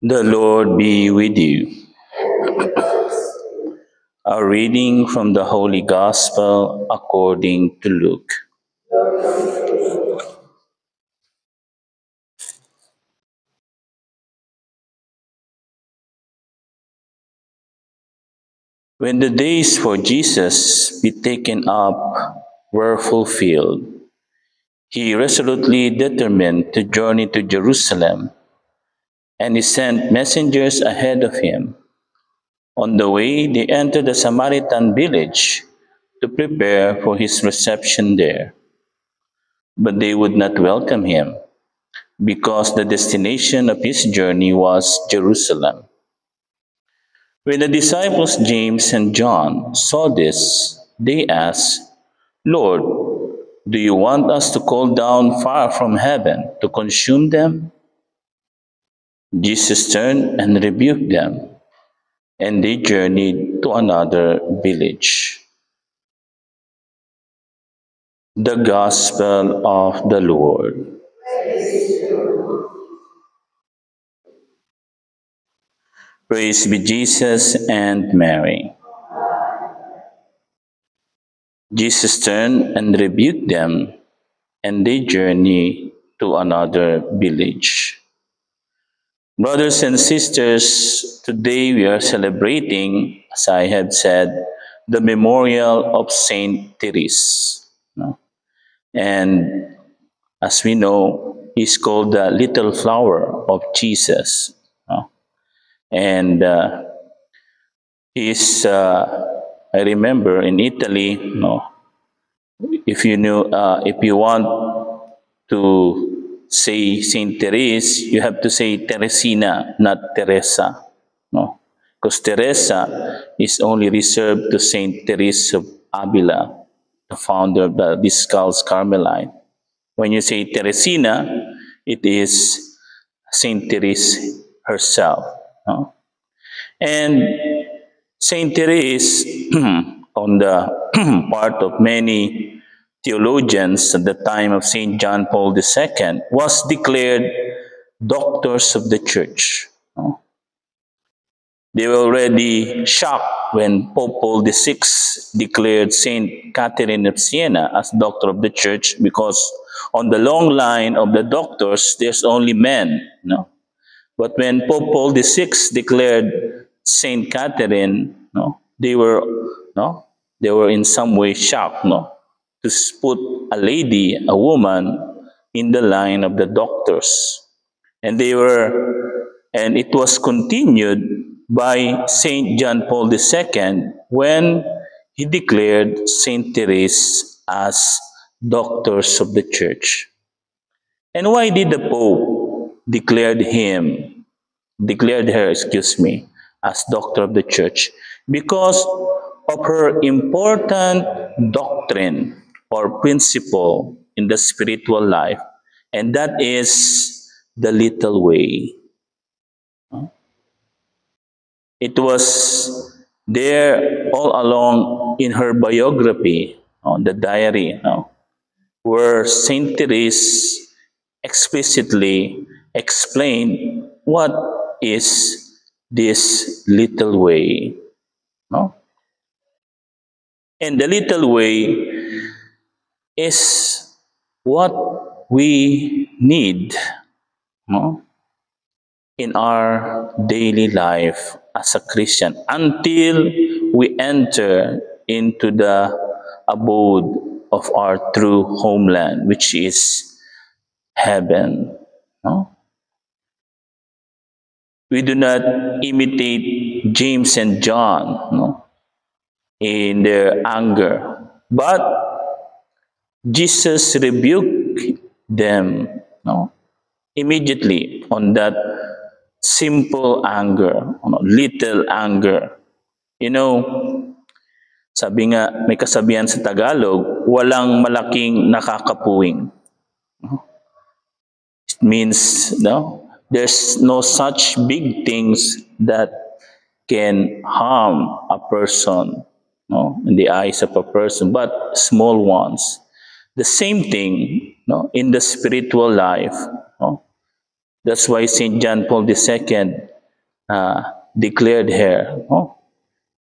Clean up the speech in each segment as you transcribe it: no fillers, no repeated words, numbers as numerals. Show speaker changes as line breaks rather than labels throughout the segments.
The Lord be with you. A reading from the Holy Gospel according to Luke. When the days for Jesus be taken up were fulfilled, he resolutely determined to journey to Jerusalem, and he sent messengers ahead of him. On the way, they entered a Samaritan village to prepare for his reception there. But they would not welcome him, because the destination of his journey was Jerusalem. When the disciples James and John saw this, they asked, Lord, do you want us to call down fire from heaven to consume them? Jesus turned and rebuked them, and they journeyed to another village. The Gospel of the Lord. Praise be Jesus and Mary. Jesus turned and rebuked them, and they journeyed to another village. Brothers and sisters, today we are celebrating, as I have said, the memorial of Saint Therese. No? And as we know, he's called the little flower of Jesus. No? And he's, I remember in Italy, no, if you want to say Saint Therese, you have to say Teresina, not Teresa. No, because Teresa is only reserved to Saint Therese of Avila, the founder of the Discalced Carmelite. When you say Teresina, it is Saint Therese herself. No? And Saint Therese, on the part of many theologians at the time of Saint John Paul II, was declared doctors of the church. No? They were already shocked when Pope Paul VI declared Saint Catherine of Siena as doctor of the church, because on the long line of the doctors, there's only men. No? But when Pope Paul VI declared Saint Catherine, no, they were in some way shocked, no, to put a lady, a woman, in the line of the doctors, and it was continued by Saint John Paul II when he declared Saint Therese as doctors of the church. And why did the Pope declared her, as doctor of the church? Because of her important doctrine or principle in the spiritual life, and that is the little way. It was there all along in her biography, on the diary, where Saint Therese explicitly explained what is this little way. No? And the little way is what we need, no, in our daily life as a Christian until we enter into the abode of our true homeland, which is heaven. No? We do not imitate James and John, no, in their anger, but Jesus rebuked them, no, immediately on that simple anger, little anger. You know, sabi nga, may kasabihan sa Tagalog, walang malaking nakakapuwing. It means, no, there's no such big things that can harm a person, no, in the eyes of a person, but small ones. The same thing, no, in the spiritual life. No? That's why St. John Paul II declared her. No?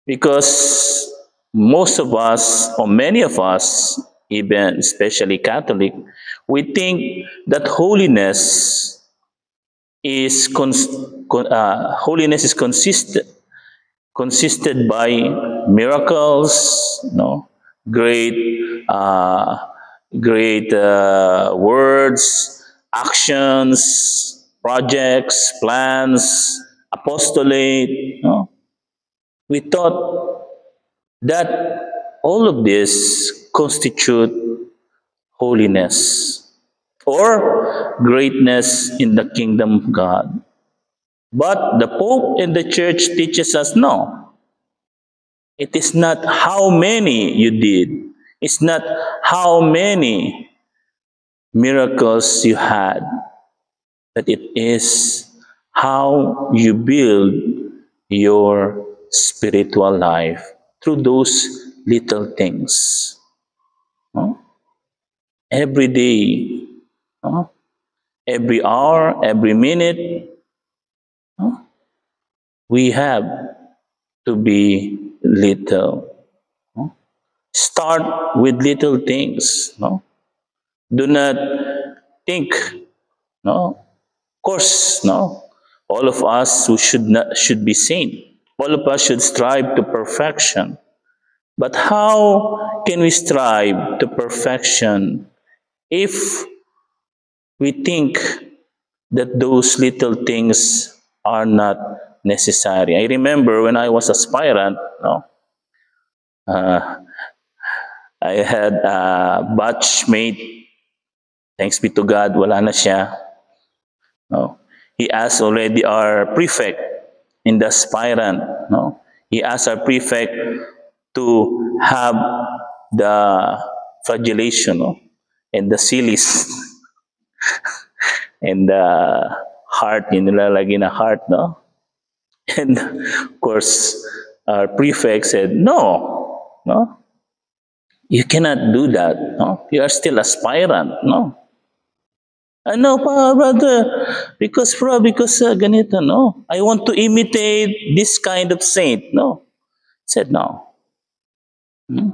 Because most of us, or many of us, even especially Catholic, we think that holiness is consisted by miracles, no, great, uh, great words, actions, projects, plans, apostolate. No? We thought that all of this constitute holiness or greatness in the kingdom of God. But the Pope and the Church teaches us no. It is not how many you did. It's not how many miracles you had. But it is how you build your spiritual life through those little things. No? Every day, no? Every hour, every minute, no? We have to be little. No? Start with little things. No? Do not think. No? Of course, no. All of us who should be saint. All of us should strive to perfection. But how can we strive to perfection if we think that those little things are not necessary? I remember when I was aspirant, no, uh, I had a batchmate. Thanks be to God, wala na siya. No, he asked already our prefect in the aspirant. No, he asked our prefect to have the flagellation, no, and the silice and the heart, yung nilalagay na heart, no? And of course, our prefect said, no, no, you cannot do that, no? You are still aspirant, no? No, pa, brother, because ganito, no? I want to imitate this kind of saint, no? Said no. Hmm?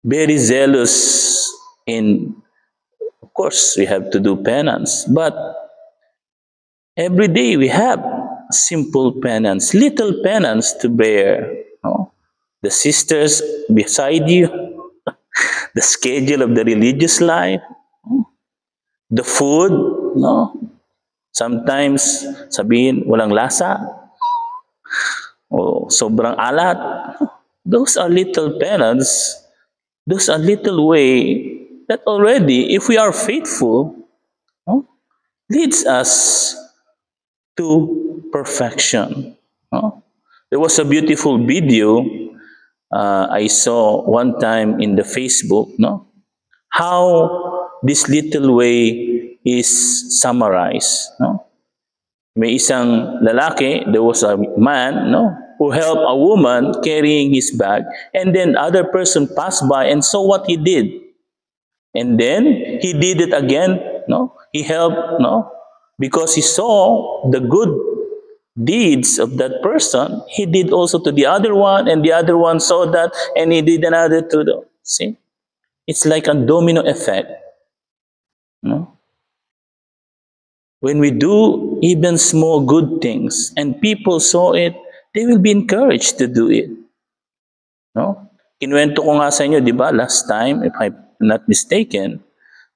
Very zealous in, of course, we have to do penance, but every day we have simple penance, little penance to bear. No? The sisters beside you, the schedule of the religious life, the food, no? Sometimes sabihin walang lasa o sobrang alat. Those are little penance. Those are little way that already, if we are faithful, no, leads us to perfection. No? There was a beautiful video I saw one time in the Facebook, no? How this little way is summarized. No? May isang lalaki, there was a man, no, who helped a woman carrying his bag, and then other person passed by and saw what he did. And then he did it again, no? He helped, no? Because he saw the good deeds of that person, he did also to the other one, and the other one saw that, and he did another to the, see? It's like a domino effect. No? When we do even small good things and people saw it, they will be encouraged to do it. No? Kinuwento ko nga sa inyo, di ba, last time, if I'm not mistaken,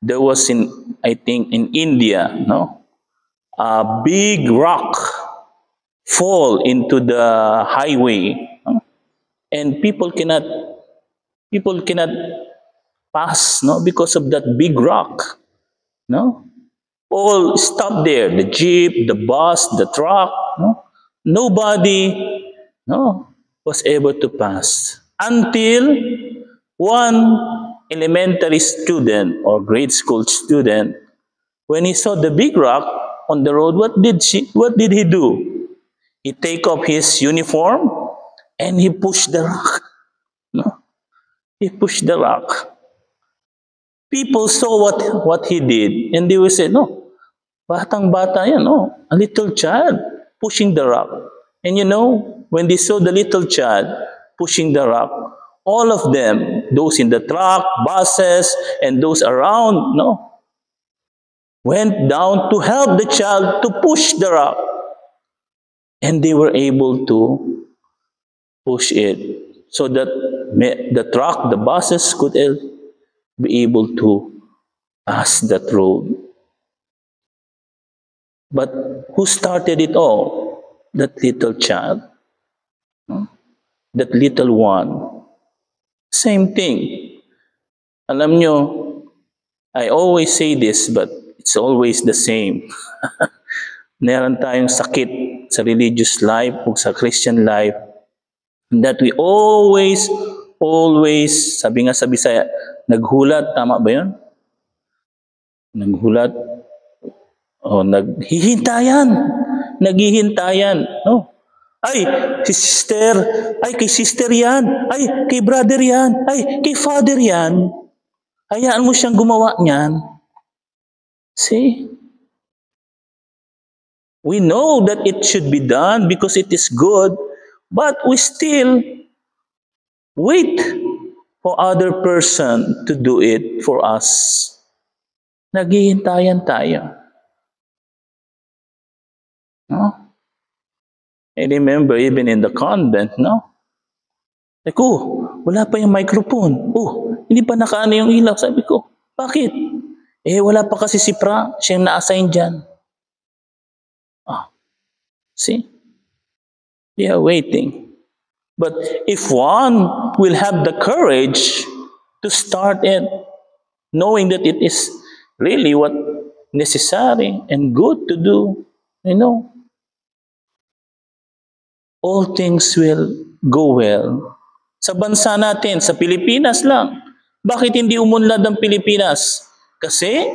there was I think in India, no? A big rock fall into the highway, no? And people cannot pass, no, because of that big rock, no. All stopped there, the jeep, the bus, the truck, no? Nobody, no, was able to pass until one elementary student or grade school student, when he saw the big rock on the road, what did he do? He take off his uniform and he pushed the rock. No? He pushed the rock. people saw what he did, and they will say, no, batang-bata yan, no, a little child pushing the rock. And when they saw the little child pushing the rock, all of them, those in the truck, buses, and those around, went down to help the child to push the rock. And they were able to push it so that the truck, the buses could be able to pass that road. But who started it all? That little child. That little one. Same thing. Alam nyo, I always say this, but it's always the same. Meron tayong sakit sa religious life o sa Christian life that we always, sabi nga sa Bisaya, naghulat, tama ba yun? Naghulat, naghihintayan. No? Ay, si sister, ay kay sister yan, ay kay brother yan, ay kay father yan. Hayaan mo siyang gumawa niyan. See? We know that it should be done because it is good, but we still wait for other person to do it for us. Naghihintayan tayo. No? I remember even in the convent, Like, wala pa yung microphone. Hindi pa nakaano yung ilaw. Sabi ko, bakit? Wala pa kasi si Pra, siyang na-assign dyan. See? We are waiting. But if one will have the courage to start it, knowing that it is really what necessary and good to do, all things will go well. Sa bansa natin, sa Pilipinas lang, bakit hindi umunlad ang Pilipinas? Kasi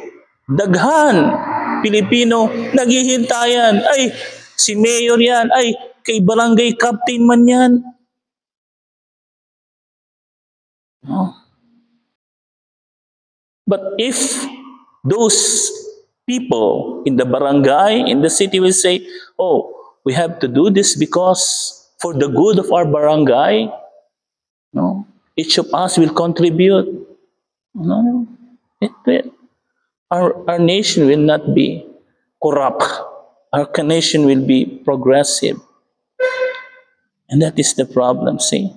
daghan Pilipino naghihintayan. Ay, si mayor yan. Ay, kay barangay captain man yan. But if those people in the barangay, in the city will say, we have to do this because for the good of our barangay, each of us will contribute. Our nation will not be corrupt. Our nation will be progressive. And that is the problem, see?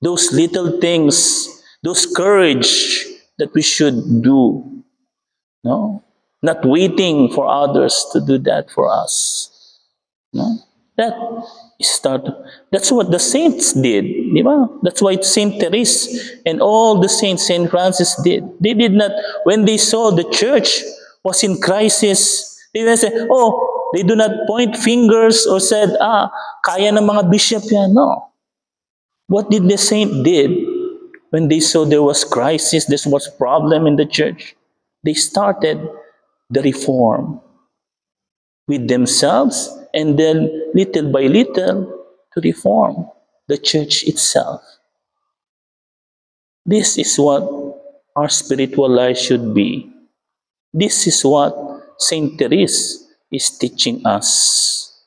Those little things, those courage that we should do. Not waiting for others to do that for us. That's what the saints did. Di ba? That's why Saint Therese and all the saints, Saint Francis did. They did not, when they saw the church was in crisis, they didn't say, they do not point fingers or said, kaya ng mga bishop yan. No. What did the saint did when they saw there was crisis, there was problem in the church? They started the reform with themselves and then little by little to reform the church itself. This is what our spiritual life should be. This is what Saint Therese is teaching us.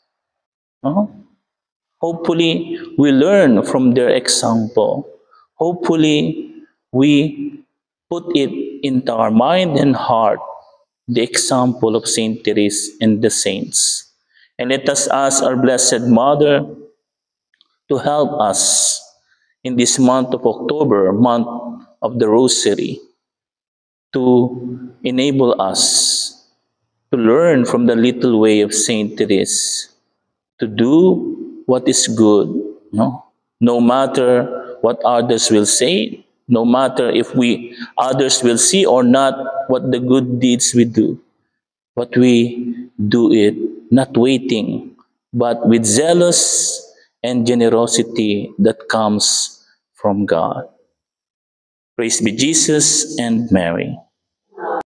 Hopefully, we learn from their example. Hopefully, we put it into our mind and heart, the example of Saint Therese and the saints. And let us ask our Blessed Mother to help us in this month of October, month of the Rosary, to enable us to learn from the little way of Saint Therese, to do what is good, no matter what others will say, no matter if others will see or not what the good deeds we do, but we do it not waiting, but with zealous and generosity that comes from God. Praise be Jesus and Mary.